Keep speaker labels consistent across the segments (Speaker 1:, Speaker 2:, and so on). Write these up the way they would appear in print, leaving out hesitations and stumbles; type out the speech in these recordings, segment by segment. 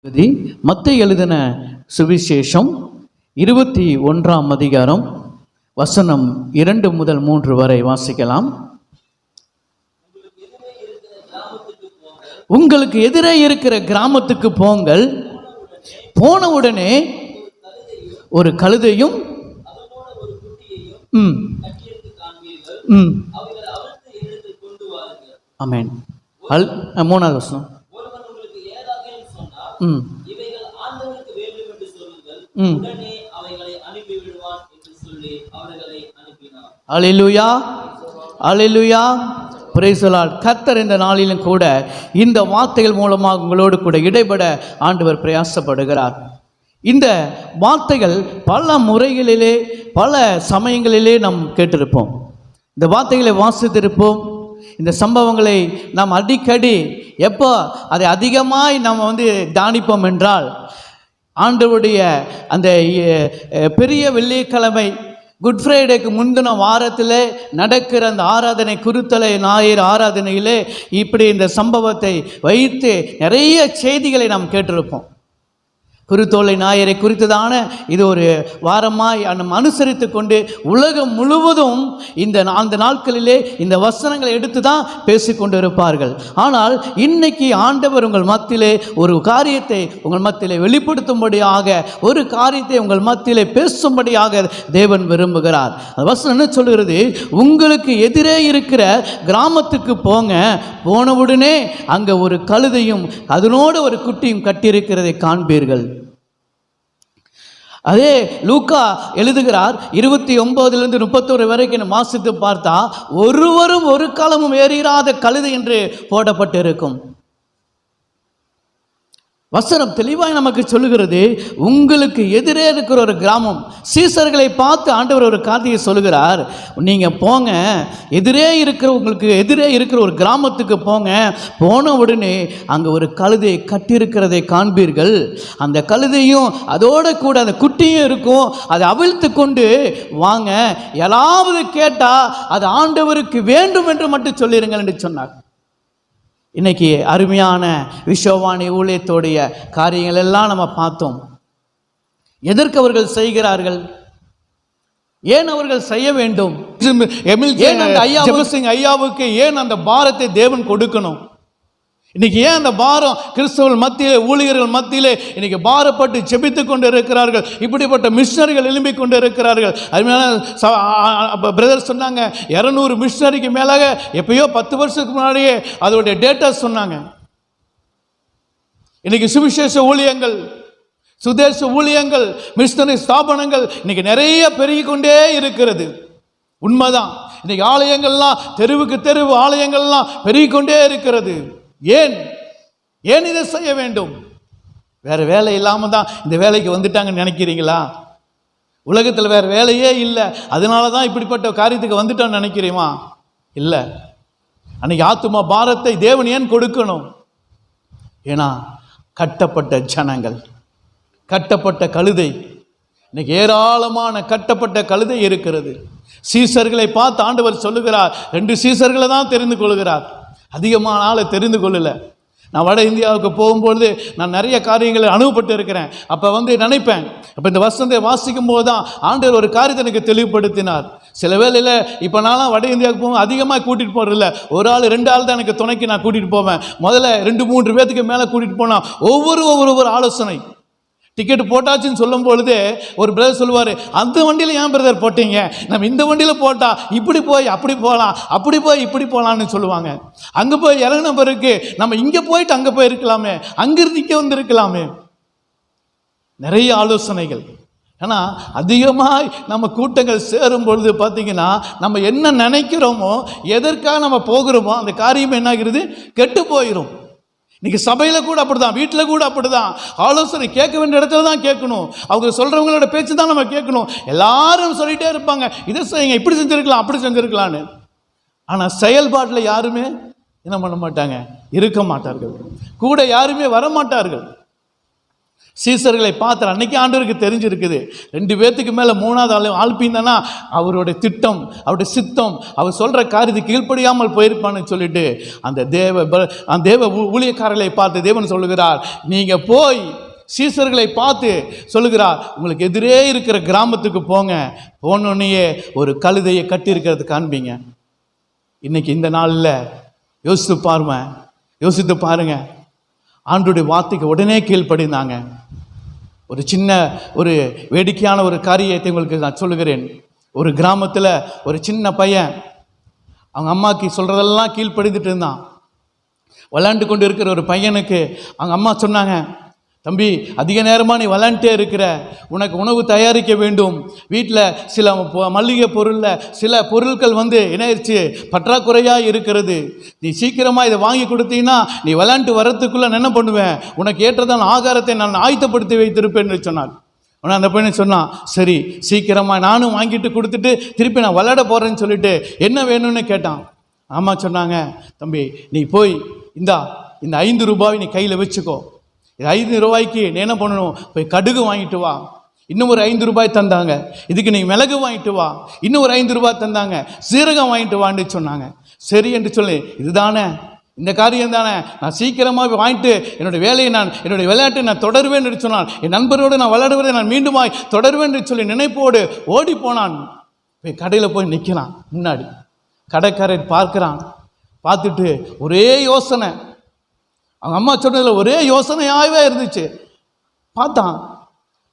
Speaker 1: மத்தேயு எழுதின சுவிசேஷம் 21ஆம் அதிகாரம் வசனம் 2 முதல் 3 வரை வாசிக்கலாம். உங்களுக்கு எதிரே இருக்கிற கிராமத்துக்கு போங்கள், போன உடனே ஒரு கழுதையும் ஆமென். 3வது வசனம் அல்லேலூயா அல்லேலூயா பிரைஸ் தி லார்ட். கர்த்தர் இந்த நாளிலும் கூட இந்த வார்த்தைகள் மூலமாக உங்களோடு கூட இடைபட ஆண்டவர் பிரயாசப்படுகிறார். இந்த வார்த்தைகள் பல முறைகளிலே பல சமயங்களிலே நாம் கேட்டிருப்போம், இந்த வார்த்தைகளை வாசித்திருப்போம். இந்த சம்பவங்களை நாம் அடிக்கடி எப்போ அதை அதிகமாய் நாம் தியானிப்போம் என்றால், ஆண்டவருடைய அந்த பெரிய வெள்ளிக்கிழமை குட் ஃப்ரைடேக்கு முந்தின வாரத்தில் நடக்கிற அந்த ஆராதனை, குருத்தலை ஞாயிறு ஆராதனையிலே இப்படி இந்த சம்பவத்தை வைத்து நிறைய செய்திகளை நாம் கேட்டிருப்போம். குருத்தோலை ஞாயிறை குறித்ததான இது ஒரு வாரமாய் அனுசரித்து கொண்டு உலகம் முழுவதும் அந்த நாட்களிலே இந்த வசனங்களை எடுத்து தான் பேசிக்கொண்டு இருப்பார்கள். ஆனால் இன்னைக்கு ஆண்டவர் உங்கள் மத்தியிலே ஒரு காரியத்தை உங்கள் மத்தியிலே வெளிப்படுத்தும்படியாக, ஒரு காரியத்தை உங்கள் மத்தியிலே பேசும்படியாக தேவன் விரும்புகிறார். அந்த வசனம் என்ன சொல்கிறது? உங்களுக்கு எதிரே இருக்கிற கிராமத்துக்கு போங்க, போனவுடனே அங்கே ஒரு கழுதையும் அதனோடு ஒரு குட்டியும் கட்டியிருக்கிறதை காண்பீர்கள். அதே லூக்கா எழுதுகிறார் 29 31 வரைக்கும் வாசித்து பார்த்தா, ஒருவரும் ஒரு காலமும் ஏறிராத கழுதை என்று போடப்பட்டிருக்கும். வசனம் தெளிவாய் நமக்கு சொல்லுகிறது, உங்களுக்கு எதிரே இருக்கிற ஒரு கிராமம். சீசர்களை பார்த்து ஆண்டவர் ஒரு காரியத்தை சொல்லுகிறார், நீங்கள் போங்க, உங்களுக்கு எதிரே இருக்கிற ஒரு கிராமத்துக்கு போங்க, போன உடனே அங்கே ஒரு கழுதை கட்டியிருக்கிறதை காண்பீர்கள். அந்த கழுதையும் அதோட கூட அந்த குட்டியும் இருக்கும், அதை அவிழ்த்து கொண்டு வாங்க, ஏதாவது கேட்டால் அது ஆண்டவருக்கு வேண்டும் என்று மட்டும் சொல்லிடுங்கள் என்று சொன்னார். இன்னைக்கு அருமையான விஸ்வவாணி ஊழியத்தோடைய காரியங்கள் எல்லாம் நம்ம பார்த்தோம். எதற்கு அவர்கள் செய்கிறார்கள்? ஏன் அவர்கள் செய்ய வேண்டும்? ஐயாவுக்கு ஏன் அந்த பாரத்தை தேவன் கொடுக்கணும்? இன்னைக்கு ஏன் அந்த பாரம் கிறிஸ்தவர்கள் மத்தியிலே, ஊழியர்கள் மத்தியிலே இன்னைக்கு பாரப்பட்டு ஜெபித்து கொண்டு இருக்கிறார்கள்? இப்படிப்பட்ட மிஷனரிகள் எழும்பிக் கொண்டு இருக்கிறார்கள். அதுமாதிரி பிரதர் சொன்னாங்க, 200 மிஷனரிக்கு மேலாக எப்பயோ 10 வருஷத்துக்கு முன்னாடியே அதோடைய டேட்டா சொன்னாங்க. இன்னைக்கு சுவிசேஷ ஊழியங்கள், சுதேச ஊழியங்கள், மிஷனரி ஸ்தாபனங்கள் இன்னைக்கு நிறைய பெருகி கொண்டே இருக்கிறது. உண்மைதான். இன்னைக்கு ஆலயங்கள்லாம் தெருவுக்கு தெருவு ஆலயங்கள்லாம் பெருகி கொண்டே இருக்கிறது. ஏன் இதை செய்ய வேண்டும்? வேற வேலை இல்லாமல் தான் இந்த வேலைக்கு வந்துட்டாங்கன்னு நினைக்கிறீங்களா? உலகத்தில் வேற வேலையே இல்லை, அதனால தான் இப்படிப்பட்ட காரியத்துக்கு வந்துட்டான்னு நினைக்கிறீமா? இல்லை. அன்னைக்கு ஆத்துமா பாரத்தை தேவன் ஏன் கொடுக்கணும்? ஏன்னா கட்டப்பட்ட ஜனங்கள், கட்டப்பட்ட கழுதை, இன்னைக்கு ஏராளமான கட்டப்பட்ட கழுதை இருக்கிறது. சீசர்களை பார்த்து ஆண்டவர் சொல்லுகிறார், 2 சீசர்களை தான் தெரிந்து கொள்கிறார், அதிகமான ஆளை தெரிந்து கொள்ளலை. நான் வட இந்தியாவுக்கு போகும்பொழுது நான் நிறைய காரியங்களை அனுபவப்பட்டு இருக்கிறேன். அப்போ நினைப்பேன், அப்போ இந்த வசனத்தை வாசிக்கும் போது தான் ஆண்டவர் ஒரு காரியத்தை எனக்கு தெளிவுபடுத்தினார். சில வேளையில் இப்போ நான்லாம் வட இந்தியாவுக்கு போகும் அதிகமாக கூட்டிகிட்டு போகிறதில்ல, ஒரு ஆள் 2 ஆள் தான் எனக்கு துணைக்கு நான் கூட்டிகிட்டு போவேன். முதல்ல 2-3 பேத்துக்கு மேலே கூட்டிகிட்டு போனால் ஒவ்வொரு ஆலோசனை. டிக்கெட் போட்டாச்சுன்னு சொல்லும் பொழுது ஒரு பிரதர் சொல்லுவார், அந்த வண்டியில் ஏன் பிரதர் போட்டீங்க, நம்ம இந்த வண்டியில் போட்டால் இப்படி போய் அப்படி போகலாம், அப்படி போய் இப்படி போகலான்னு சொல்லுவாங்க. அங்கே போய் இறங்கின பிறகு நம்ம இங்கே போயிட்டு அங்கே போயிருக்கலாமே, அங்கிருந்து இங்கே வந்திருக்கலாமே, நிறைய ஆலோசனைகள். ஆனால் அதிகமாக நம்ம கூட்டங்கள் சேரும் பொழுது பார்த்தீங்கன்னா, நம்ம என்ன நினைக்கிறோமோ, எதற்காக நம்ம போகிறோமோ அந்த காரியம் என்ன ஆகிறது? கெட்டு போயிடும். இன்னைக்கு சபையில் கூட அப்படிதான், வீட்டில் கூட அப்படிதான். ஆலோசனை கேட்க வேண்டிய இடத்துல தான் கேட்கணும், அவங்க சொல்கிறவங்களோட பேச்சு தான் நம்ம கேட்கணும். எல்லாரும் சொல்லிகிட்டே இருப்பாங்க, இதை செய்யுங்க, இப்படி செஞ்சுருக்கலாம், அப்படி செஞ்சுருக்கலான்னு. ஆனால் செயல்பாட்டில் யாருமே என்ன பண்ண மாட்டாங்க, இருக்க மாட்டார்கள், கூட யாருமே வர மாட்டார்கள். சீசர்களை பார்த்து அன்னைக்கு ஆண்டவருக்கு தெரிஞ்சிருக்குது, 2 பேர்த்துக்கு மேலே 3வது ஆள் பீந்தானா அவருடைய திட்டம், அவருடைய சித்தம், அவர் சொல்கிற காரியத்தை கீழ்ப்படியாமல் போயிருப்பான்னு சொல்லிட்டு அந்த தேவ ஊழியக்காரர்களை பார்த்து தேவன் சொல்லுகிறார், நீங்கள் போய் சீசர்களை பார்த்து சொல்லுகிறார், உங்களுக்கு எதிரே இருக்கிற கிராமத்துக்கு போங்க, போனோன்னையே ஒரு கழுதையை கட்டி இருக்கிறது காண்பீங்க. இன்னைக்கு இந்த நாளில் யோசித்து பாருங்க, ஆண்டவருடைய வார்த்தைக்கு உடனே கீழ்ப்படிந்தாங்க. ஒரு சின்ன ஒரு வேடிக்கையான ஒரு காரியத்தை உங்களுக்கு நான் சொல்லுகிறேன். ஒரு கிராமத்தில் ஒரு சின்ன பையன் அவங்க அம்மாக்கு சொல்கிறதெல்லாம் கீழ்ப்படிந்துட்டு இருந்தான். விளையாண்டு கொண்டு இருக்கிற ஒரு பையனுக்கு அவங்க அம்மா சொன்னாங்க, தம்பி அதிக நேரமாக நீ விளையாண்டே இருக்கிற, உனக்கு உணவு தயாரிக்க வேண்டும், வீட்டில் சில மளிகை பொருளில் சில பொருட்கள் என்னாயிருச்சு பற்றாக்குறையாக இருக்கிறது, நீ சீக்கிரமாக இதை வாங்கி கொடுத்தீங்கன்னா நீ விளையாண்டு வர்றதுக்குள்ளே என்ன பண்ணுவேன், உனக்கு ஏற்றதான ஆகாரத்தை நான் ஆயத்தப்படுத்தி வைத்திருப்பேன்னு சொன்னார். ஆனால் அந்த பையனை சொன்னான், சரி சீக்கிரமாக நானும் வாங்கிட்டு கொடுத்துட்டு திருப்பி நான் விளையாட போகிறேன்னு சொல்லிட்டு என்ன வேணும்னு கேட்டான். அம்மா சொன்னாங்க, தம்பி நீ போய் இந்த 5 ரூபாய் நீ கையில் வச்சுக்கோ, 5 ரூபாய்க்கு நீ என்ன பண்ணணும், போய் கடுகு வாங்கிட்டு வா, இன்னும் ஒரு 5 ரூபாய் தந்தாங்க, இதுக்கு நீ மிளகு வாங்கிட்டு வா, இன்னும் ஒரு 5 ரூபாய் தந்தாங்க, சீரகம் வாங்கிட்டு வான்னு சொன்னாங்க. சரி என்று சொல்லி, இதுதானே இந்த காரியம் தானே, நான் சீக்கிரமாக வாங்கிட்டு என்னுடைய வேலையை என்னுடைய விளையாட்டை நான் தொடருவேன் என்று சொன்னான். என் நண்பரோடு நான் விளையாடுவதை நான் மீண்டுமாய் தொடருவேன் என்று சொல்லி நினைப்போடு ஓடி போனான். போய் கடையில் போய் நிற்கிறான். முன்னாடி கடைக்காரர் பார்க்குறான். பார்த்துட்டு ஒரே யோசனை, அவங்க அம்மா சொன்னதில் ஒரே யோசனையாகவே இருந்துச்சு. பார்த்தான்,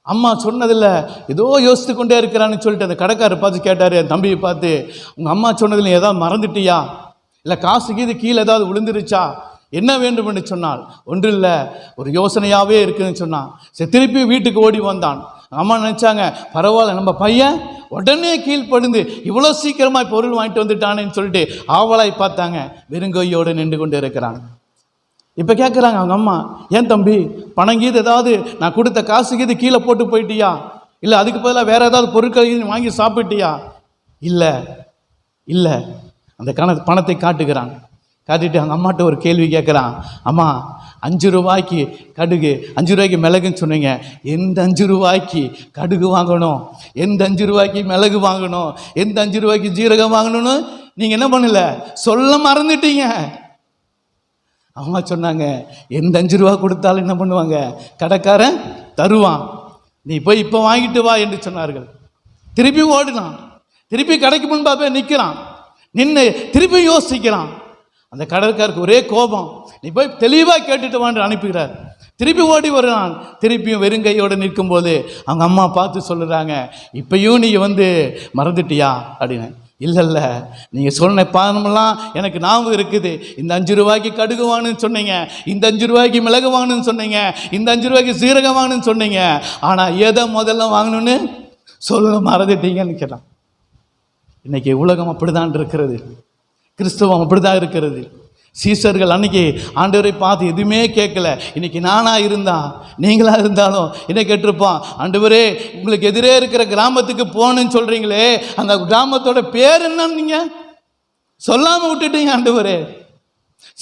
Speaker 1: அம்மா சொன்னதில் ஏதோ யோசித்து கொண்டே இருக்கிறான்னு சொல்லிட்டு அந்த கடைக்காரர் பார்த்து கேட்டார், என் தம்பியை பார்த்து, உங்கள் அம்மா சொன்னதில் ஏதாவது மறந்துட்டியா, இல்லை காசு கீழே ஏதாவது விழுந்துருச்சா, என்ன வேண்டும் என்று சொன்னால், ஒன்று இல்லை ஒரு யோசனையாகவே இருக்குதுன்னு சொன்னான். சரி திருப்பி வீட்டுக்கு ஓடி வந்தான். அம்மா நினச்சாங்க, பரவாயில்ல நம்ம பையன் உடனே கீழ்ப்படிந்து இவ்வளோ சீக்கிரமாக பொருள் வாங்கிட்டு வந்துட்டானேன்னு சொல்லிட்டு ஆவலாய் பார்த்தாங்க. வெறுங்கையோடு நின்று கொண்டு இருக்கிறாங்க. இப்போ கேட்குறாங்க அவங்க அம்மா, ஏன் தம்பி பணம் கீது ஏதாவது நான் கொடுத்த காசு கீது கீழே போட்டு போயிட்டியா, இல்லை அதுக்கு பதிலாக வேறு ஏதாவது பொருட்கள் வாங்கி சாப்பிட்டியா? இல்லை அந்த பணத்தை காட்டுகிறான். காட்டிட்டு அவங்க அம்மாட்ட ஒரு கேள்வி கேட்குறான், அம்மா 5 ரூபாய்க்கு கடுகு 5 ரூபாய்க்கு மிளகுன்னு சொன்னீங்க, எந்த 5 ரூபாய்க்கு கடுகு வாங்கணும், எந்த 5 ரூபாய்க்கு மிளகு வாங்கணும், எந்த 5 ரூபாய்க்கு ஜீரகம் வாங்கணும்னு நீங்கள் என்ன பண்ணல, சொல்ல மறந்துட்டீங்க. அம்மா சொன்னாங்க, எந்த 5 ரூபா கொடுத்தாலும் என்ன பண்ணுவாங்க, கடைக்காரன் தருவான், நீ போய் இப்போ வாங்கிட்டு வா என்று சொன்னார்கள். திருப்பி ஓடினான். திருப்பி கடைக்கு முன்பாக நிற்கிறான். நின்று திருப்பி யோசிக்கிறான். அந்த கடைக்காரருக்கு ஒரே கோபம், நீ போய் தெளிவாக கேட்டுட்டு வான்னு அனுப்புகிறார். திருப்பி ஓடி வருகிறான். திருப்பியும் வெறுங்கையோடு நிற்கும்போது அவங்க அம்மா பார்த்து சொல்லுறாங்க, இப்பயும் நீ மறந்துட்டியா அப்படின்னு. இல்லை நீங்கள் சொன்ன பானமெல்லாம் எனக்கு ஞாபகம் இருக்குது. இந்த 5 ரூபாய்க்கு கடுகு வாங்கணுன்னு சொன்னீங்க, இந்த 5 ரூபாய்க்கு மிளகு வாங்கணும்னு சொன்னீங்க, இந்த 5 ரூபாய்க்கு சீரகம் வாங்கணும்னு சொன்னீங்க, ஆனால் எதை முதல்ல வாங்கணும்னு சொல்ல மறந்துட்டீங்கன்னு கேட்டான். இன்னைக்கு உலகம் அப்படிதான் இருக்கிறது, கிறிஸ்தவம் அப்படிதான் இருக்கிறது. சீசர்கள் அன்னைக்கு ஆண்டவரை பார்த்து எதுவுமே கேட்கல. இன்னைக்கு நானாக இருந்தா நீங்களாக இருந்தாலும் என்ன கேட்டிருப்பான், ஆண்டவரே உங்களுக்கு எதிரே இருக்கிற கிராமத்துக்கு போகணுன்னு சொல்கிறீங்களே, அந்த கிராமத்தோட பேர் என்னன்னு நீங்கள் சொல்லாமல் விட்டுட்டீங்க ஆண்டவரே.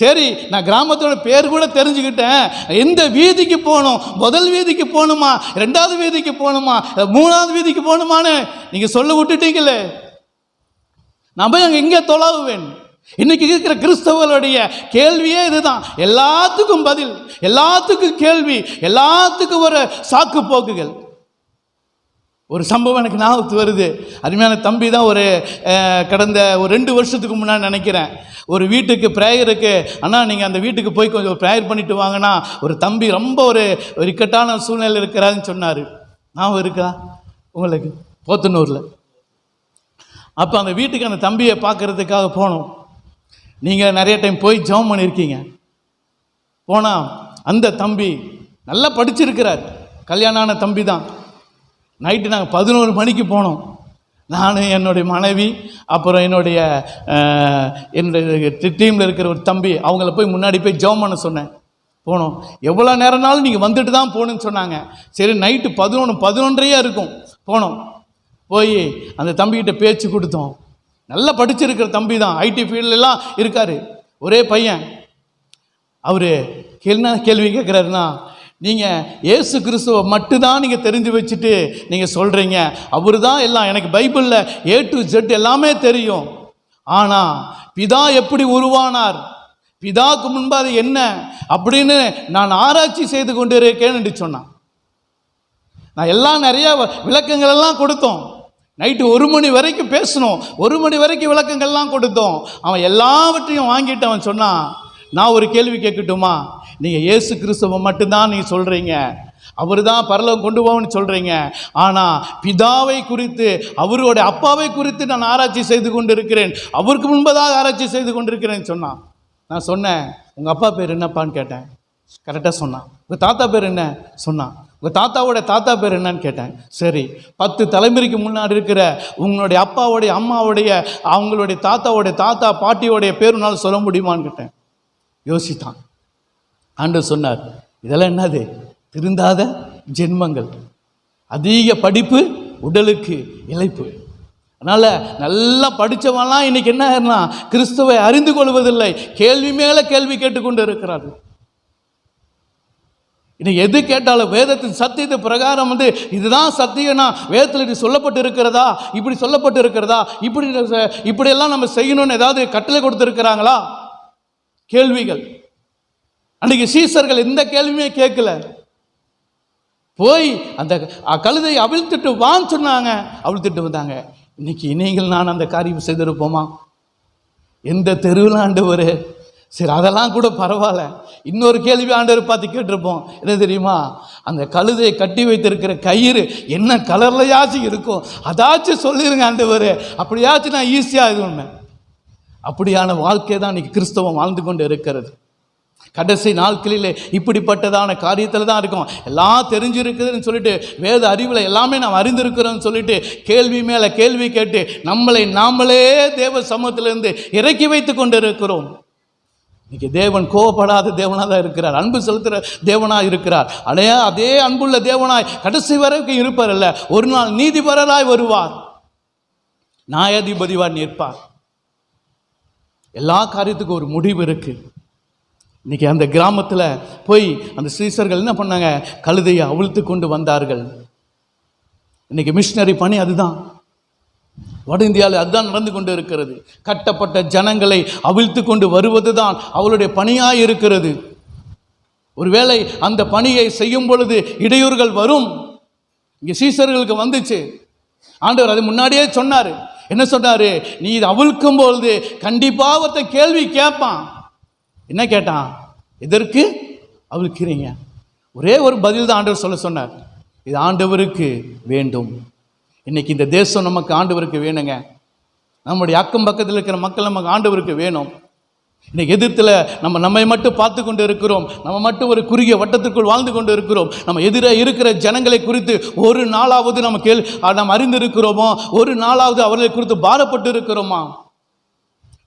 Speaker 1: சரி நான் கிராமத்தோட பேர் கூட தெரிஞ்சுக்கிட்டேன், எந்த வீதிக்கு போகணும், முதல் வீதிக்கு போகணுமா, 2வது வீதிக்கு போகணுமா, 3வது வீதிக்கு போகணுமான்னு நீங்கள் சொல்ல விட்டுட்டீங்களே, நான் போய் அங்கே எங்கே தொலாவுவேன்? இன்னைக்கு இருக்கிற கிறிஸ்தவர்களுடைய கேள்வியே இதுதான். எல்லாத்துக்கும் பதில், எல்லாத்துக்கும் கேள்வி, எல்லாத்துக்கும் ஒரு சாக்கு போக்குகள். ஒரு சம்பவம் எனக்கு ஞாபகத்து வருது. அருமையான தம்பி தான் கடந்த ஒரு 2 வருஷத்துக்கு முன்னாடி நினைக்கிறேன், ஒரு வீட்டுக்கு ப்ரேயருக்கு, அண்ணா நீங்கள் அந்த வீட்டுக்கு போய் கொஞ்சம் ப்ரேயர் பண்ணிட்டு வாங்கினா ஒரு தம்பி ரொம்ப ஒரு இக்கட்டான சூழ்நிலை இருக்கிறாருன்னு சொன்னார். ஞாபகம் இருக்கா உங்களுக்கு? போத்தனூரில். அப்போ அந்த வீட்டுக்கு அந்த தம்பியை பார்க்கறதுக்காக போனோம். நீங்கள் நிறைய டைம் போய் ஜெபம் பண்ணியிருக்கீங்க. போனால் அந்த தம்பி நல்லா படிச்சிருக்கிறார், கல்யாணம் ஆன தம்பி தான். நைட்டு நாங்கள் 11 மணிக்கு போனோம். நான் என்னுடைய மனைவி அப்புறம் என்னுடைய டீமில் இருக்கிற ஒரு தம்பி, அவங்கள போய் முன்னாடி போய் ஜெபம் பண்ண சொன்னேன். போனோம். எவ்வளோ நேரம்னாலும் நீங்கள் வந்துட்டு தான் போகணுன்னு சொன்னாங்க. சரி நைட்டு 11:30 இருக்கும். போனோம். போய் அந்த தம்பிக்கிட்ட பேச்சு கொடுத்தோம். நல்லா படிச்சிருக்கிற தம்பி தான், ஐடி ஃபீல்டெல்லாம் இருக்கார், ஒரே பையன். அவர் என்ன கேள்வி கேட்குறாருன்னா, நீங்கள் இயேசு கிறிஸ்துவை மட்டும்தான் நீங்கள் தெரிஞ்சு வச்சுட்டு நீங்கள் சொல்கிறீங்க அவர் தான் எல்லாம், எனக்கு பைபிளில் A to Z எல்லாமே தெரியும். ஆனால் பிதா எப்படி உருவானார், பிதாவுக்கு முன்பாக அது என்ன அப்படின்னு நான் ஆராய்ச்சி செய்து கொண்டு இருக்கேன்னு சொன்னான். நான் எல்லாம் நிறைய விளக்கங்கள் எல்லாம் கொடுத்தோம். நைட்டு 1 மணி வரைக்கும் பேசணும், 1 மணி வரைக்கும் விளக்கங்கள்லாம் கொடுத்தோம். அவன் எல்லாவற்றையும் வாங்கிட்டு அவன் சொன்னான், நான் ஒரு கேள்வி கேட்கட்டுமா? நீங்கள் இயேசு கிறிஸ்துவை மட்டும்தான் நீங்கள் சொல்கிறீங்க, அவர் தான் பரலோகம் கொண்டு போவோம்னு சொல்கிறீங்க, ஆனால் பிதாவை குறித்து, அவருடைய அப்பாவை குறித்து நான் ஆராய்ச்சி செய்து கொண்டு இருக்கிறேன், அவருக்கு முன்பதாக ஆராய்ச்சி செய்து கொண்டு இருக்கிறேன்னு சொன்னான். நான் சொன்னேன், உங்கள் அப்பா பேர் என்னப்பான்னு கேட்டேன். கரெக்டாக சொன்னான். உங்கள் தாத்தா பேர் என்ன சொன்னான். உங்கள் தாத்தாவோட தாத்தா பேர் என்னன்னு கேட்டேன். சரி, 10 தலைமுறைக்கு முன்னாடி இருக்கிற உங்களுடைய அப்பாவுடைய அம்மாவுடைய அவங்களுடைய தாத்தாவோடைய தாத்தா பாட்டியோடைய பேர் உன்னால் சொல்ல முடியுமான்னு கேட்டேன். யோசித்தான். ஆண்டவர் சொன்னார், இதெல்லாம் என்னது? திருந்தாத ஜென்மங்கள். அதிக படிப்பு உடலுக்கு இளைப்பு. அதனால் நல்லா படித்தவன்லாம் இன்னைக்கு என்ன கிறிஸ்துவை அறிந்து கொள்வதில்லை, கேள்வி மேலே கேள்வி கேட்டுக்கொண்டு இருக்கிறார்கள். இன்னைக்கு எது கேட்டாலும் வேதத்தின் சத்தியத்தை பிரகாரம் இதுதான் சத்தியம்னா வேதத்தில் இது சொல்லப்பட்டு இருக்கிறதா, இப்படி சொல்லப்பட்டு இருக்கிறதா, இப்படியெல்லாம் நம்ம செய்யணும்னு ஏதாவது கட்டளை கொடுத்துருக்கிறாங்களா? கேள்விகள். அன்றைக்கி சீசர்கள் எந்த கேள்வியுமே கேட்கல. போய் அந்த கழுதை அவிழ்த்துட்டு வான்னு சொன்னாங்க, அவிழ்த்துட்டு வந்தாங்க. இன்னைக்கு நீங்கள் நான் அந்த காரியம் செய்திருப்போமா? எந்த தெருவில் ஆண்டவர்? சரி, அதெல்லாம் கூட பரவாயில்ல. இன்னொரு கேள்வி ஆண்டவர் பார்த்து கேட்டிருப்போம். என்ன தெரியுமா? அந்த கழுதையை கட்டி வைத்திருக்கிற கயிறு என்ன கலர்லையாச்சும் இருக்கும், அதாச்சும் சொல்லிடுங்க ஆண்டவர், அப்படியாச்சும் நான் ஈஸியாக இது ஒன்று. அப்படியான வாழ்க்கை தான் இன்னைக்கு கிறிஸ்தவம் வாழ்ந்து கொண்டு இருக்கிறது. கடைசி நாட்களிலே இப்படிப்பட்டதான காரியத்தில் தான் இருக்கும். எல்லாம் தெரிஞ்சிருக்குதுன்னு சொல்லிட்டு, வேத அறிவில் எல்லாமே நாம் அறிந்திருக்கிறோன்னு சொல்லிட்டு கேள்வி மேலே கேள்வி கேட்டு நம்மளை நாமளே தேவ சமூகத்திலிருந்து இறக்கி வைத்து கொண்டு இருக்கிறோம். இன்னைக்கு தேவன் கோபப்படாத தேவனாக தான் இருக்கிறார், அன்பு செலுத்துகிற தேவனாக இருக்கிறார். அதே அன்புள்ள தேவனாய் கடைசி வரைக்கும் இருப்பார். அல்ல, ஒரு நாள் நீதிபரராய் வருவார், நியாயாதிபதிவார் நிற்பார். எல்லா காரியத்துக்கும் ஒரு முடிவு இருக்கு. இன்னைக்கு அந்த கிராமத்தில் போய் அந்த சீசர்கள் என்ன பண்ணாங்க? கழுதையை அவிழ்த்து கொண்டு வந்தார்கள். இன்னைக்கு மிஷினரி பணி அதுதான். வட இந்தியாவில் அதுதான் நடந்து கொண்டு இருக்கிறது. கட்டப்பட்ட ஜனங்களை அவிழ்த்து கொண்டு வருவது தான் அவளுடைய பணியாக இருக்கிறது. ஒருவேளை அந்த பணியை செய்யும் பொழுது இடையூறுகள் வரும். இங்கே சீசர்களுக்கு வந்துச்சு. ஆண்டவர் அது முன்னாடியே சொன்னார். என்ன சொன்னார்? நீ இதை அவிழ்க்கும் பொழுது கண்டிப்பாக ஒருத்தன் கேள்வி கேட்பான். என்ன கேட்டான்? எதற்கு அவிழ்க்கிறீங்க? ஒரே ஒரு பதில் தான் ஆண்டவர் சொல்ல சொன்னார், இது ஆண்டவருக்கு வேண்டும். இன்னைக்கு இந்த தேசம் நமக்கு ஆண்டவருக்கு வேணுங்க. நம்முடைய அக்கம் பக்கத்தில் இருக்கிற மக்கள் நமக்கு ஆண்டவருக்கு வேணும். இன்னைக்கு எதிர்த்தில் நம்மை மட்டும் பார்த்து கொண்டு இருக்கிறோம். நம்ம மட்டும் ஒரு குறுகிய வட்டத்திற்குள் வாழ்ந்து கொண்டு இருக்கிறோம். நம்ம எதிரே இருக்கிற ஜனங்களை குறித்து ஒரு நாளாவது நம்ம அறிந்திருக்கிறோமோ? ஒரு நாளாவது அவர்களை குறித்து பாரப்பட்டு இருக்கிறோமா?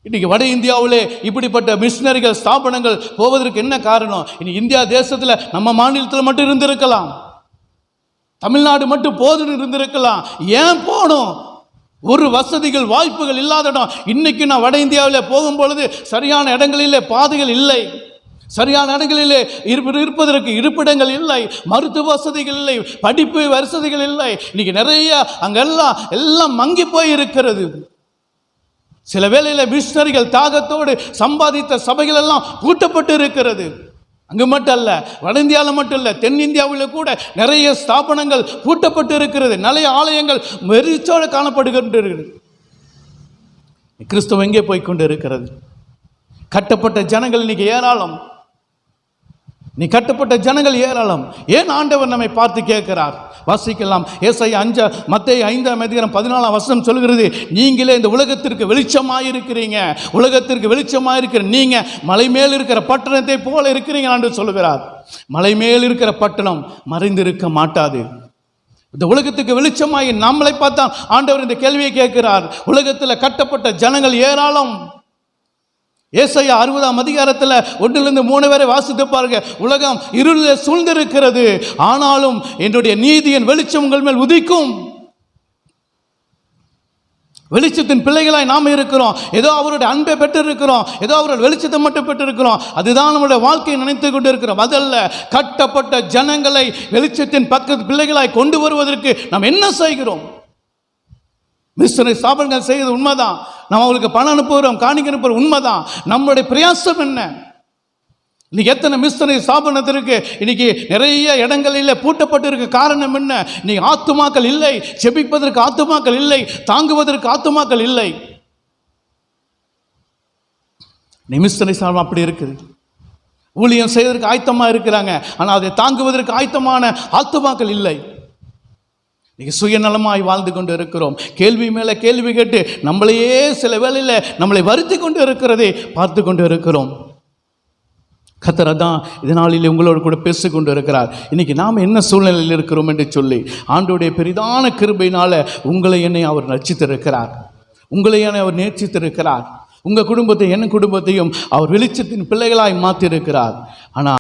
Speaker 1: இன்னைக்கு வட இந்தியாவிலே இப்படிப்பட்ட மிஷினரிகள் ஸ்தாபனங்கள் போவதற்கு என்ன காரணம்? இன்னைக்கு இந்தியா தேசத்தில் நம்ம மாநிலத்தில் மட்டும் இருந்திருக்கலாம், தமிழ்நாடு மட்டும் போதுன்னு இருந்திருக்கலாம். ஏன் போகணும்? ஒரு வசதிகள் வாய்ப்புகள் இல்லாத இடம். இன்னைக்கு நான் வட இந்தியாவில் போகும்பொழுது சரியான இடங்களிலே பாதைகள் இல்லை, சரியான இடங்களிலே இருப்பதற்கு இருப்பிடங்கள் இல்லை, மருத்துவ வசதிகள் இல்லை, படிப்பு வசதிகள் இல்லை. இன்னைக்கு நிறைய அங்கெல்லாம் மங்கி போய் இருக்கிறது. சில வேளையில் மிஷினரிகள் தாகத்தோடு சம்பாதித்த சபைகள் எல்லாம் கூட்டப்பட்டு இருக்கிறது. அங்கு மட்டும் அல்ல, வட இந்தியாவில் மட்டும் இல்லை, தென்னிந்தியாவில் கூட நிறைய ஸ்தாபனங்கள் பூட்டப்பட்டு இருக்கிறது. நிறைய ஆலயங்கள் வெறிச்சோடு காணப்படுகின்றது. கிறிஸ்துவம் எங்கே போய் கொண்டு இருக்கிறது? கட்டப்பட்ட ஜனங்கள் இன்னைக்கு ஏராளம். நீ கட்டப்பட்ட ஜனங்கள் ஏராளம். ஏன் ஆண்டவர் நம்மை பார்த்து கேட்கிறார்? வாசிக்கலாம். ஏசாயா மத்தேயு 5:14 சொல்கிறது, நீங்களே இந்த உலகத்திற்கு வெளிச்சமாயிருக்கிறீங்க, உலகத்திற்கு வெளிச்சமாயிருக்கிற நீங்க மலை மேல் இருக்கிற பட்டணத்தை போல இருக்கிறீங்க என்று சொல்லுகிறார். மலை மேல் இருக்கிற பட்டணம் மறைந்திருக்க மாட்டாது. இந்த உலகத்துக்கு வெளிச்சமாகி நம்மளை பார்த்தா ஆண்டவர் இந்த கேள்வியை கேட்கிறார். உலகத்தில் கட்டப்பட்ட ஜனங்கள் ஏராளம். ஏசாயா 60 1-3 வரை வாசித்து பாருங்க. உலகம் இருளில் சூழ்ந்திருக்கிறது, ஆனாலும் என்னுடைய நீதியின் வெளிச்சம் உங்கள் மேல் உதிக்கும். வெளிச்சத்தின் பிள்ளைகளாய் நாம் இருக்கிறோம். ஏதோ அவருடைய அன்பை பெற்றிருக்கிறோம், ஏதோ அவருடைய வெளிச்சத்தை மட்டும் பெற்றிருக்கிறோம், அதுதான் நம்முடைய வாழ்க்கையை நினைத்து கொண்டு இருக்கிறோம். அதல்ல, கட்டப்பட்ட ஜனங்களை வெளிச்சத்தின் பக்கத்து பிள்ளைகளாய் கொண்டு வருவதற்கு நாம் என்ன செய்கிறோம்? மிஷனரி ஸ்தாபனங்கள் செய்வது உண்மைதான். நம்ம அவங்களுக்கு பணம் அனுப்புகிறோம், காணிக்கை அனுப்புகிறோம், உண்மைதான். நம்மளுடைய பிரயாசம் என்ன? இன்னைக்கு எத்தனை மிஷனரி ஸ்தாபனத்திற்கு இன்னைக்கு நிறைய இடங்களில் பூட்டப்பட்டு இருக்க காரணம் என்ன? இன்னைக்கு ஆத்துமாக்கள் இல்லை, செபிப்பதற்கு ஆத்துமாக்கள் இல்லை, தாங்குவதற்கு ஆத்துமாக்கள் இல்லை. மிஷனரி ஸ்தாபனம் அப்படி இருக்குது. ஊழியம் செய்வதற்கு ஆயத்தமாக இருக்கிறாங்க, ஆனால் அதை தாங்குவதற்கு ஆயத்தமான ஆத்துமாக்கள் இல்லை. இன்னைக்கு சுயநலமாய் வாழ்ந்து கொண்டு இருக்கிறோம். கேள்வி மேலே கேள்வி கேட்டு நம்மளையே சில வேளையில் நம்மளை வருத்தி கொண்டு இருக்கிறதை பார்த்து கொண்டு இருக்கிறோம். கர்த்தர் தான் இதனாலே உங்களோடு கூட பேசிக்கொண்டு இருக்கிறார். இன்னைக்கு நாம் என்ன சூழ்நிலையில் இருக்கிறோம் என்று சொல்லி ஆண்டவருடைய பெரிதான கிருபையினால உங்களை என்னை அவர் ரட்சித்திருக்கிறார், உங்களை என்னை அவர் நேசித்திருக்கிறார். உங்கள் குடும்பத்தை, என் குடும்பத்தையும் அவர் வெளிச்சத்தின் பிள்ளைகளாய் மாற்றியிருக்கிறார். ஆனால்